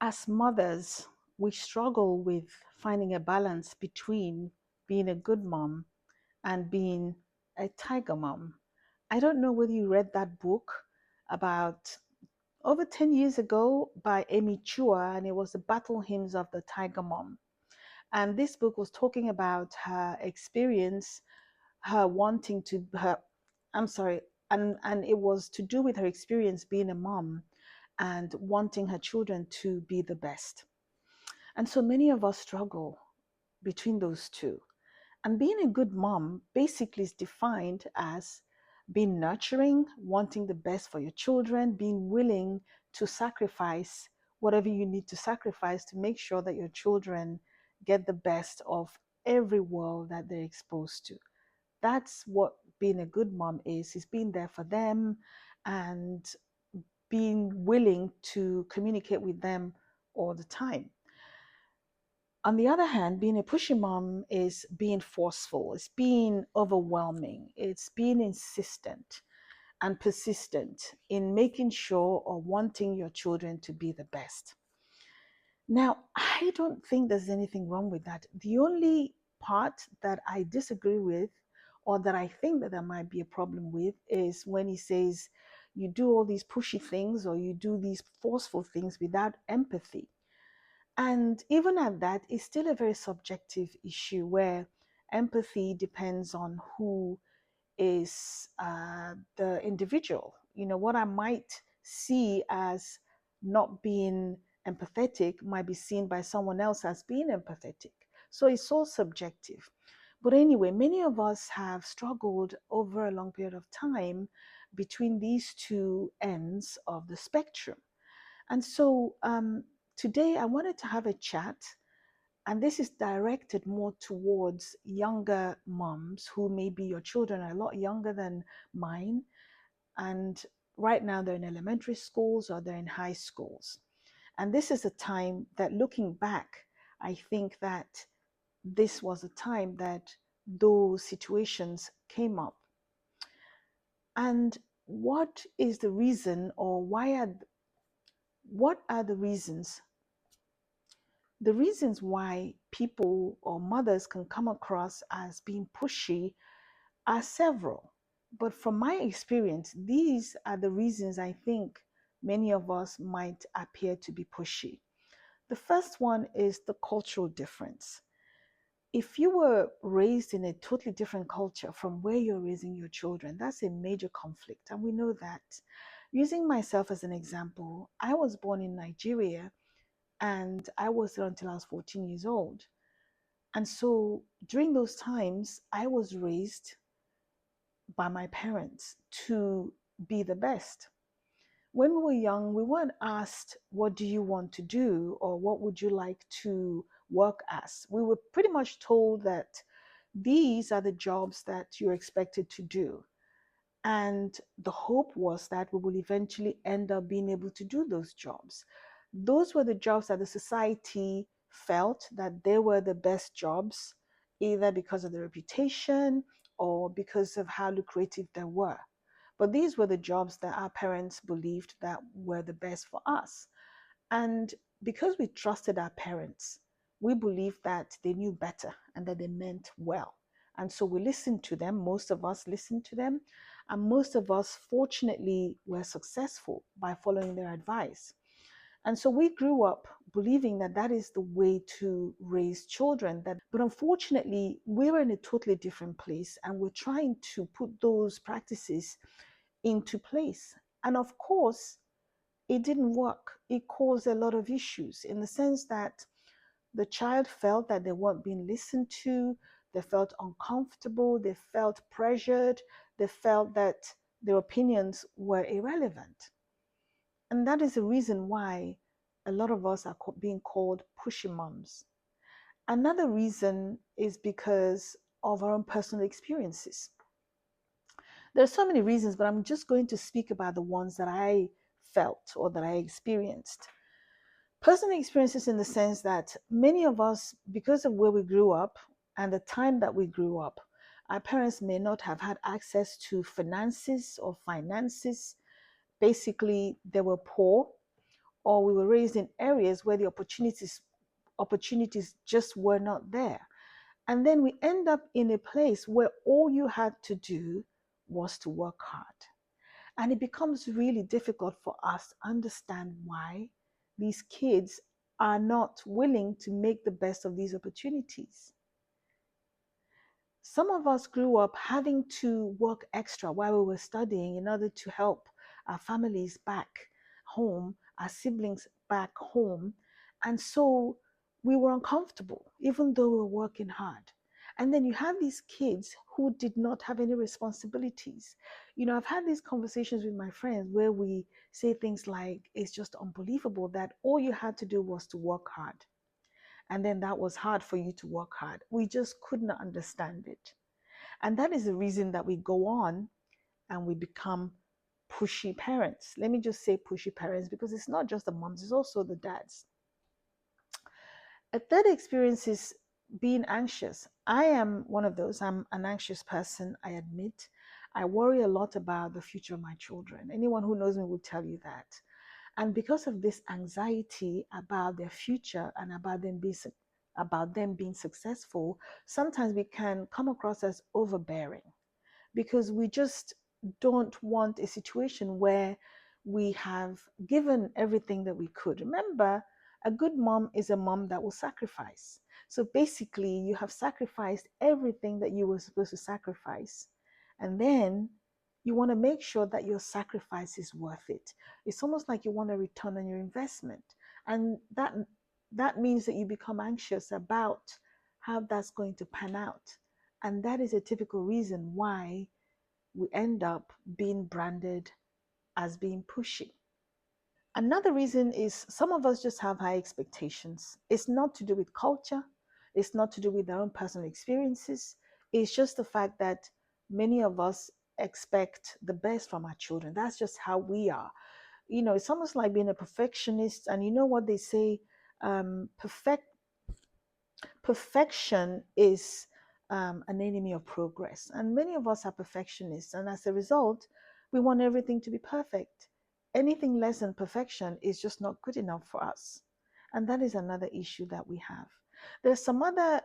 As mothers, we struggle with finding a balance between being a good mom and being a tiger mom. I don't know whether you read that book about over 10 years ago by Amy Chua, and it was the Battle Hymns of the Tiger Mom. And this book was talking about her experience, her wanting to, her, I'm sorry, and it was to do with her experience being a mom and wanting her children to be the best. And so many of us struggle between those two. And being a good mom basically is defined as being nurturing, wanting the best for your children, being willing to sacrifice whatever you need to sacrifice to make sure that your children get the best of every world that they're exposed to. That's what being a good mom is being there for them and being willing to communicate with them all the time. On the other hand, being a pushy mom is being forceful, it's being overwhelming, it's being insistent and persistent in making sure or wanting your children to be the best. Now, I don't think there's anything wrong with that. The only part that I disagree with, or that I think that there might be a problem with, is when he says you do all these pushy things or you do these forceful things without empathy. And even at that, it's still a very subjective issue where empathy depends on who is the individual. You know, what I might see as not being empathetic might be seen by someone else as being empathetic. So it's all subjective. But anyway, many of us have struggled over a long period of time between these two ends of the spectrum. And so today I wanted to have a chat, and this is directed more towards younger moms who maybe your children are a lot younger than mine. And right now they're in elementary schools or they're in high schools. And this is a time that, looking back, I think that this was a time that those situations came up. And what is the reason, or what are the reasons? The reasons why people or mothers can come across as being pushy are several. But from my experience, these are the reasons I think many of us might appear to be pushy. The first one is the cultural difference. If you were raised in a totally different culture from where you're raising your children, that's a major conflict. And we know that. Using myself as an example, I was born in Nigeria and I was there until I was 14 years old. And so during those times, I was raised by my parents to be the best. When we were young, we weren't asked, what do you want to do? Or what would you like to work as? We were pretty much told that these are the jobs that you're expected to do. And the hope was that we will eventually end up being able to do those jobs. Those were the jobs that the society felt that they were the best jobs, either because of the reputation or because of how lucrative they were. But these were the jobs that our parents believed that were the best for us. And because we trusted our parents, we believed that they knew better and that they meant well. And so we listened to them. Most of us listened to them. And most of us, fortunately, were successful by following their advice. And so we grew up believing that that is the way to raise children. But unfortunately, we were in a totally different place and we're trying to put those practices into place. And of course, it didn't work. It caused a lot of issues in the sense that the child felt that they weren't being listened to, they felt uncomfortable, they felt pressured, they felt that their opinions were irrelevant. And that is the reason why a lot of us are being called pushy moms. Another reason is because of our own personal experiences. There are so many reasons, but I'm just going to speak about the ones that I felt or that I experienced. Personal experiences in the sense that many of us, because of where we grew up and the time that we grew up, our parents may not have had access to finances or finances. Basically, they were poor, or we were raised in areas where the opportunities just were not there. And then we end up in a place where all you had to do was to work hard. And it becomes really difficult for us to understand why these kids are not willing to make the best of these opportunities. Some of us grew up having to work extra while we were studying in order to help our families back home, our siblings back home. And so we were uncomfortable, even though we were working hard. And then you have these kids who did not have any responsibilities. I've had these conversations with my friends where we say things like, it's just unbelievable that all you had to do was to work hard. And then that was hard for you to work hard. We just could not understand it. And that is the reason that we go on and we become pushy parents. Let me just say pushy parents because it's not just the moms, it's also the dads. A third experience is being anxious. I am one of those. I'm an anxious person, I admit. I worry a lot about the future of my children. Anyone who knows me will tell you that. And because of this anxiety about their future and about them being successful, sometimes we can come across as overbearing because we just don't want a situation where we have given everything that we could. Remember, a good mom is a mom that will sacrifice. So basically, you have sacrificed everything that you were supposed to sacrifice. And then you want to make sure that your sacrifice is worth it. It's almost like you want a return on your investment. And that means that you become anxious about how that's going to pan out. And that is a typical reason why we end up being branded as being pushy. Another reason is some of us just have high expectations. It's not to do with culture, it's not to do with our own personal experiences. It's just the fact that many of us expect the best from our children. That's just how we are. It's almost like being a perfectionist. And you know what they say? Perfect Perfection is an enemy of progress. And many of us are perfectionists. And as a result, we want everything to be perfect. Anything less than perfection is just not good enough for us. And that is another issue that we have. There's some other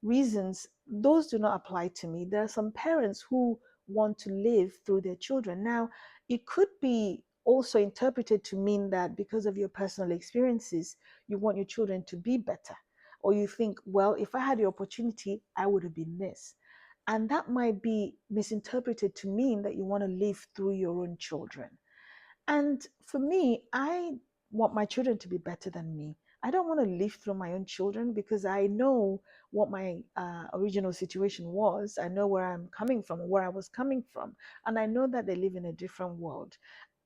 reasons, those do not apply to me. There are some parents who want to live through their children. Now, it could be also interpreted to mean that because of your personal experiences, you want your children to be better, or you think, well, if I had the opportunity, I would have been this. And that might be misinterpreted to mean that you want to live through your own children. And for me, I want my children to be better than me. I don't want to live through my own children because I know what my original situation was. I know where I'm coming from, where I was coming from. And I know that they live in a different world.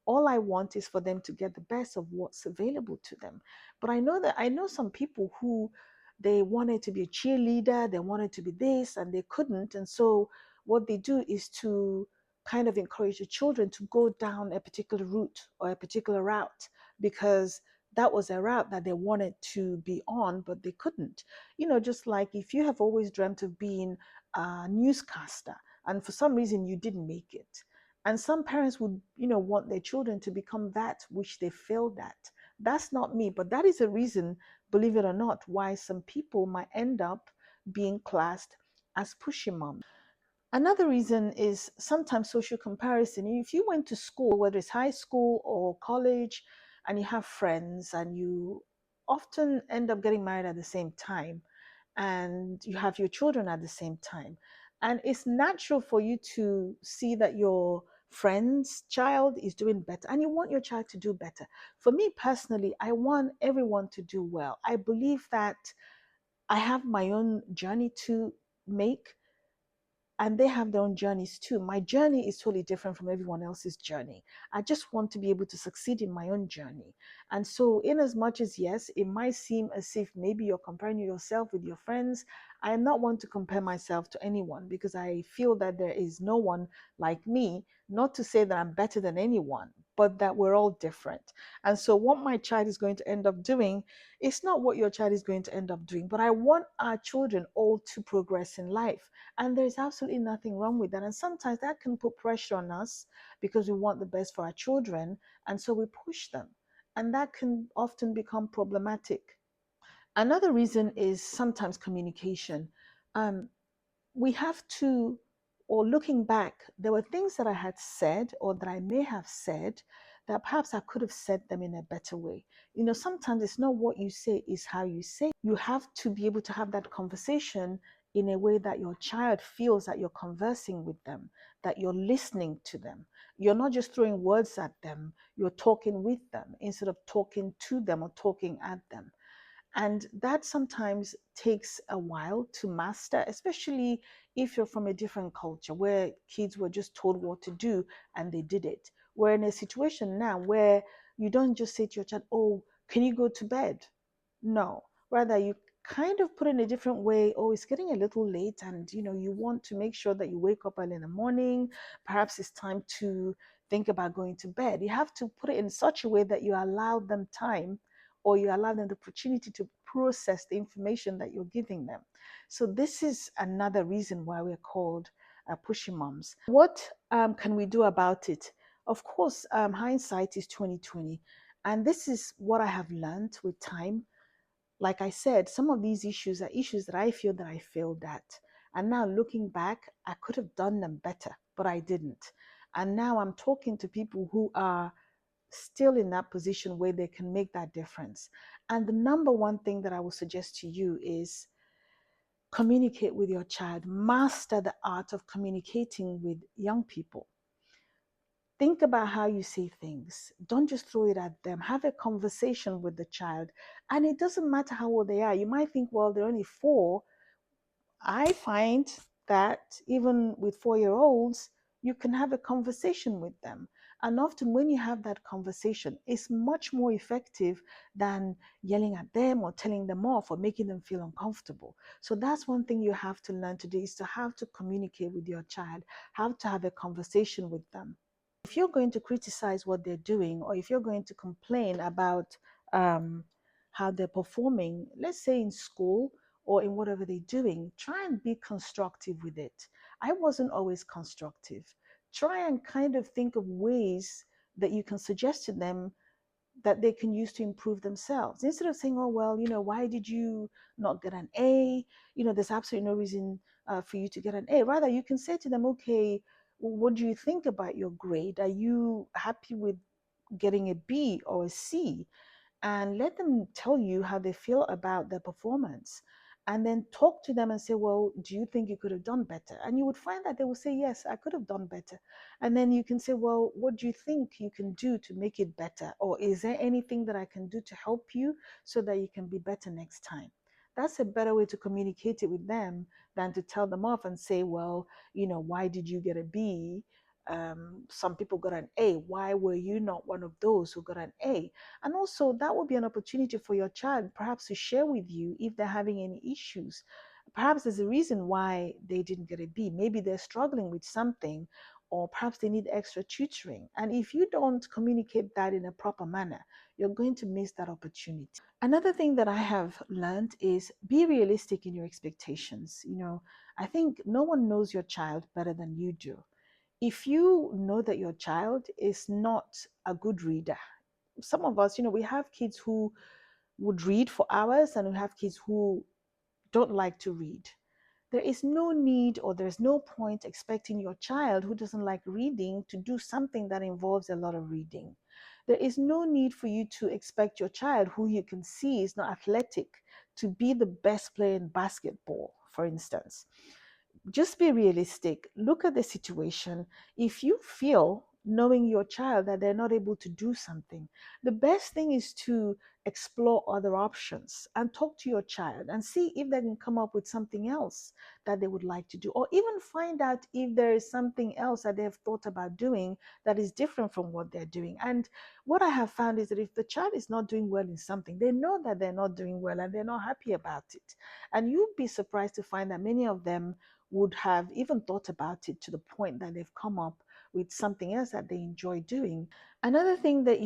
All I want is for them to get the best of what's available to them. But I know some people who they wanted to be a cheerleader, they wanted to be this, and they couldn't. And so what they do is to kind of encourage the children to go down a particular route or a particular route because that was a route that they wanted to be on, but they couldn't. Just like if you have always dreamt of being a newscaster and for some reason you didn't make it, and some parents would want their children to become that which they failed at. That's not me, but that is a reason, believe it or not, why some people might end up being classed as pushy moms. Another reason is sometimes social comparison. If you went to school, whether it's high school or college, and you have friends and you often end up getting married at the same time, and you have your children at the same time, and it's natural for you to see that your friend's child is doing better and you want your child to do better. For me personally, I want everyone to do well. I believe that I have my own journey to make and they have their own journeys too. My journey is totally different from everyone else's journey. I just want to be able to succeed in my own journey. And so, in as much as yes, it might seem as if maybe you're comparing yourself with your friends, I am not one to compare myself to anyone because I feel that there is no one like me. Not to say that I'm better than anyone, but that we're all different. And so, what my child is going to end up doing is not what your child is going to end up doing, but I want our children all to progress in life. And there's absolutely nothing wrong with that. And sometimes that can put pressure on us because we want the best for our children. And so we push them. and that can often become problematic. Another reason is sometimes communication. Um, we have to, or looking back, there were things that I had said or that I may have said that perhaps I could have said them in a better way. Sometimes it's not what you say, is how you say. You have to be able to have that conversation in a way that your child feels that you're conversing with them, that you're listening to them. You're not just throwing words at them, you're talking with them instead of talking to them or talking at them. And that sometimes takes a while to master, especially if you're from a different culture where kids were just told what to do and they did it. We're in a situation now where you don't just say to your child, "Oh, can you go to bed?" No, rather you kind of put it in a different way. "Oh, it's getting a little late, and you want to make sure that you wake up early in the morning. Perhaps it's time to think about going to bed." You have to put it in such a way that you allow them time, or you allow them the opportunity to process the information that you're giving them. So this is another reason why we're called pushy moms. What can we do about it? Of course, hindsight is 2020, and this is what I have learned with time. Like I said, some of these issues are issues that I feel that I failed at. And now looking back, I could have done them better, but I didn't. And now I'm talking to people who are still in that position where they can make that difference. And the number one thing that I will suggest to you is communicate with your child, master the art of communicating with young people. Think about how you say things. Don't just throw it at them. Have a conversation with the child. And it doesn't matter how old they are. You might think, well, they're only 4. I find that even with 4-year olds, you can have a conversation with them. And often, when you have that conversation, it's much more effective than yelling at them or telling them off or making them feel uncomfortable. So, that's one thing you have to learn to do, is to have to communicate with your child, how to have a conversation with them. If you're going to criticize what they're doing, or if you're going to complain about um, how they're performing, let's say in school or in whatever they're doing, try and be constructive with it. I wasn't always constructive. Try and kind of think of ways that you can suggest to them that they can use to improve themselves. Instead of saying, "Oh, well, why did you not get an A? There's absolutely no reason for you to get an A." Rather, you can say to them, "Okay, what do you think about your grade? Are you happy with getting a B or a C?" And let them tell you how they feel about their performance. And then talk to them and say, "Well, do you think you could have done better?" And you would find that they will say, "Yes, I could have done better." And then you can say, "Well, what do you think you can do to make it better? Or is there anything that I can do to help you so that you can be better next time?" That's a better way to communicate it with them than to tell them off and say, "Well, why did you get a B? Some people got an A. Why were you not one of those who got an A?" And also, that will be an opportunity for your child perhaps to share with you if they're having any issues. Perhaps there's a reason why they didn't get a B. Maybe they're struggling with something, or perhaps they need extra tutoring. And if you don't communicate that in a proper manner, you're going to miss that opportunity. Another thing that I have learned is be realistic in your expectations. I think no one knows your child better than you do. If you know that your child is not a good reader, some of us, we have kids who would read for hours, and we have kids who don't like to read. There is no need, or there's no point expecting your child who doesn't like reading to do something that involves a lot of reading. There is no need for you to expect your child, who you can see is not athletic, to be the best player in basketball, for instance. Just be realistic. Look at the situation. If you feel, knowing your child, that they're not able to do something, the best thing is to explore other options and talk to your child and see if they can come up with something else that they would like to do, or even find out if there is something else that they've thought about doing that is different from what they're doing. And what I have found is that if the child is not doing well in something, they know that they're not doing well and they're not happy about it. And you'd be surprised to find that many of them would have even thought about it to the point that they've come up with something else that they enjoy doing. Another thing that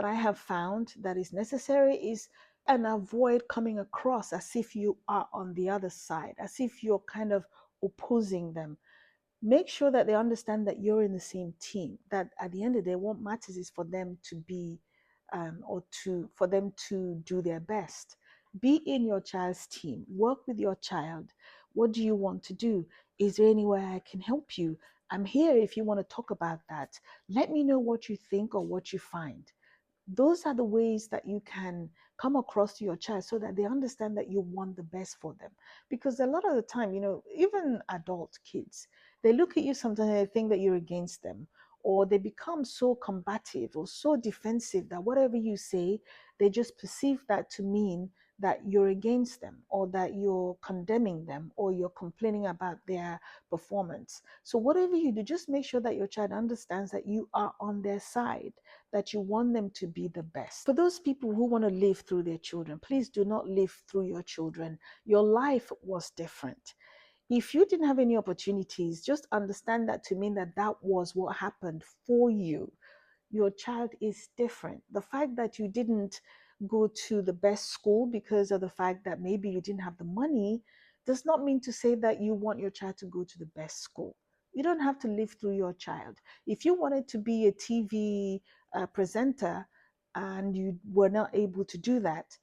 I have found that is necessary is, and avoid coming across as if you are on the other side, as if you're kind of opposing them. Make sure that they understand that you're in the same team, that at the end of the day, what matters is for them to be or to for them to do their best. Be in your child's team, work with your child. What do you want to do? Is there any way I can help you? I'm here if you want to talk about that. Let me know what you think or what you find. Those are the ways that you can come across to your child so that they understand that you want the best for them. Because a lot of the time, even adult kids, they look at you sometimes and they think that you're against them, or they become so combative or so defensive that whatever you say, they just perceive that to mean that you're against them, or that you're condemning them, or you're complaining about their performance. So whatever you do, just make sure that your child understands that you are on their side, that you want them to be the best. For those people who want to live through their children, please do not live through your children. Your life was different. If you didn't have any opportunities, just understand that to mean that that was what happened for you. Your child is different. The fact that you didn't go to the best school because of the fact that maybe you didn't have the money does not mean to say that you want your child to go to the best school. You don't have to live through your child. If you wanted to be a TV presenter and you were not able to do that,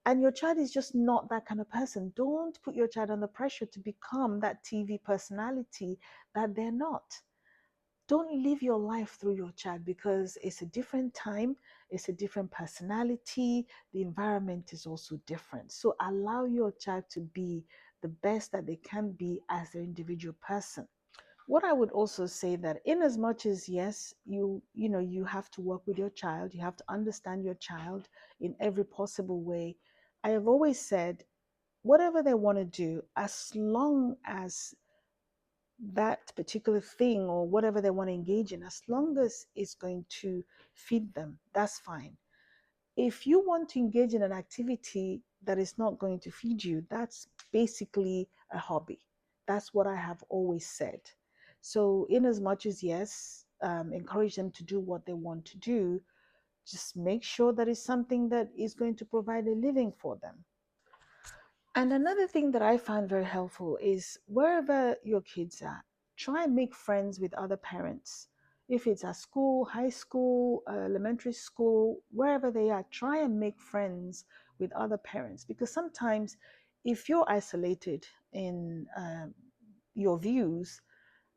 and your child is just not that kind of person, don't put your child under pressure to become that TV personality that they're not. Don't live your life through your child, because it's a different time, it's a different personality, the environment is also different. So allow your child to be the best that they can be as an individual person. What I would also say that in as much as yes, you have to work with your child, you have to understand your child in every possible way. I have always said whatever they want to do, as long as that particular thing or whatever they want to engage in, as long as it's going to feed them, that's fine. If you want to engage in an activity that is not going to feed you, that's basically a hobby. That's what I have always said. So, in as much as yes, encourage them to do what they want to do, just make sure that it's something that is going to provide a living for them. And another thing that I find very helpful is wherever your kids are, try and make friends with other parents. If it's at school, high school, elementary school, wherever they are, try and make friends with other parents. Because sometimes if you're isolated in your views,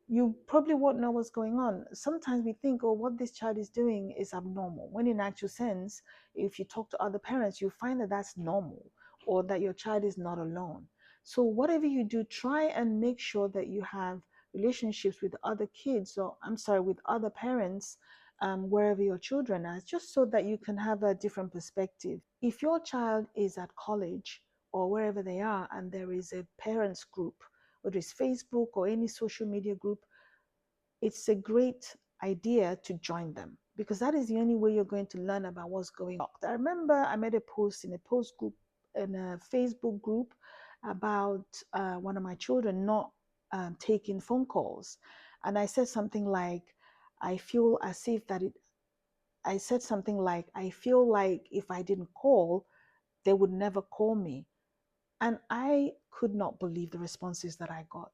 you probably won't know what's going on. Sometimes we think, oh, what this child is doing is abnormal, when in actual sense, if you talk to other parents, you find that that's normal, or that your child is not alone. So whatever you do, try and make sure that you have relationships with other kids, or I'm sorry, with other parents, wherever your children are, just so that you can have a different perspective. If your child is at college or wherever they are, and there is a parents group, whether it's Facebook or any social media group, it's a great idea to join them, because that is the only way you're going to learn about what's going on. I remember I made a post in a post group in a Facebook group about one of my children not taking phone calls, and I said something like, I feel as if that it. I said something like, I feel like if I didn't call, they would never call me. And I could not believe the responses that I got.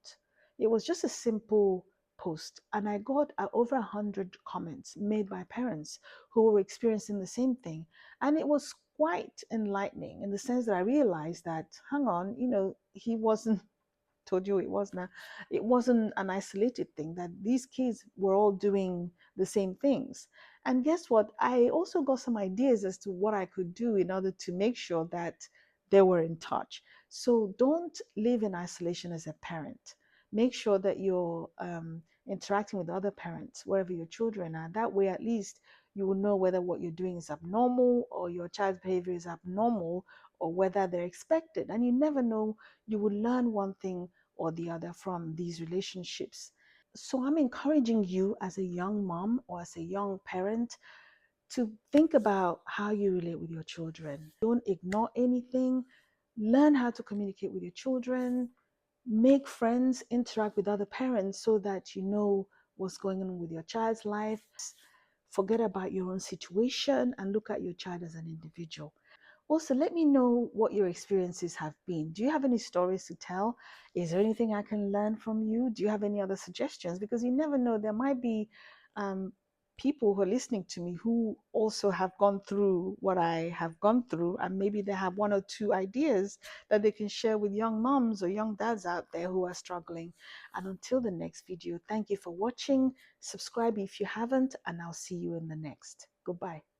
It was just a simple post, and I got over 100 comments made by parents who were experiencing the same thing. And it was quite enlightening in the sense that I realized that, hang on, he wasn't told you it wasn't an isolated thing, that these kids were all doing the same things. And guess what, I also got some ideas as to what I could do in order to make sure that they were in touch. So don't live in isolation as a parent. Make sure that you're interacting with other parents wherever your children are. That way at least you will know whether what you're doing is abnormal, or your child's behavior is abnormal, or whether they're expected. And you never know, you will learn one thing or the other from these relationships. So I'm encouraging you as a young mom or as a young parent to think about how you relate with your children. Don't ignore anything. Learn how to communicate with your children. Make friends, interact with other parents so that you know what's going on with your child's life. Forget about your own situation and look at your child as an individual. Also, let me know what your experiences have been. Do you have any stories to tell? Is there anything I can learn from you? Do you have any other suggestions? Because you never know, there might be um, people who are listening to me who also have gone through what I have gone through, and maybe they have one or two ideas that they can share with young moms or young dads out there who are struggling. And until the next video, thank you for watching. Subscribe if you haven't, and I'll see you in the next. Goodbye.